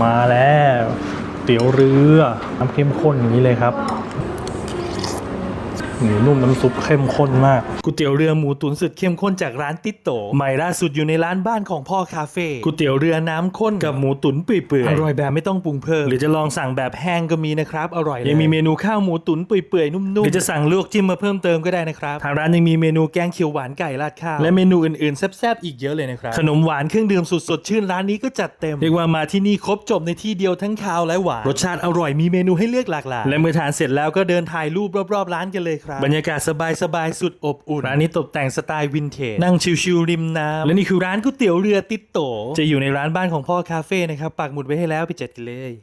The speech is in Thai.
มาแล้วเตี๋ยวเรือน้ำเข้มข้นอย่างนี้เลยครับหมูนุ่มน้ำซุปเข้มข้นมากก๋วยเตี๋ยวเรือหมูตุ๋นสุดเข้มข้นจากร้านติ๊ดโตใหม่ล่าสุดอยู่ในร้านบ้านของพ่อคาเฟ่ก๋วยเตี๋ยวเรือน้ำข้นกับหมูตุ๋นเปื่อยๆอร่อยแบบไม่ต้องปรุงเพิ่มหรือจะลองสั่งแบบแห้งก็มีนะครับอร่อยเลยยังมีเมนูข้าวหมูตุ๋นเปื่อยๆนุ่มๆหรือจะสั่งลวกจิ้มมาเพิ่มเติมก็ได้นะครับทางร้านยังมีเมนูแกงเขียวหวานไก่ราดข้าวและเมนูอื่นๆแซ่บๆอีกเยอะเลยนะครับขนมหวานเครื่องดื่มสุดสดชื่นร้านนี้ก็จัดเต็มเรียกว่ามาที่นี่ครบจบในที่เดียวทั้งคาวและหวานรสชาติอร่อยมีเมนูให้เลือกหลากหลายและเมื่อทานเสร็จแล้วก็เดินถ่ายรูปรอบๆร้านกันเลยครับบรรยากาศสบายสุดอบอุ่นร้านนี้ตกแต่งสไตล์วินเทจนั่งชิลๆริมน้ำและนี่คือร้านก๋วยเตี๋ยวเรือติ๊ดโตจะอยู่ในร้านบ้านของพ่อคาเฟ่นะครับปักหมุดไว้ให้แล้วไปจัดกันเลย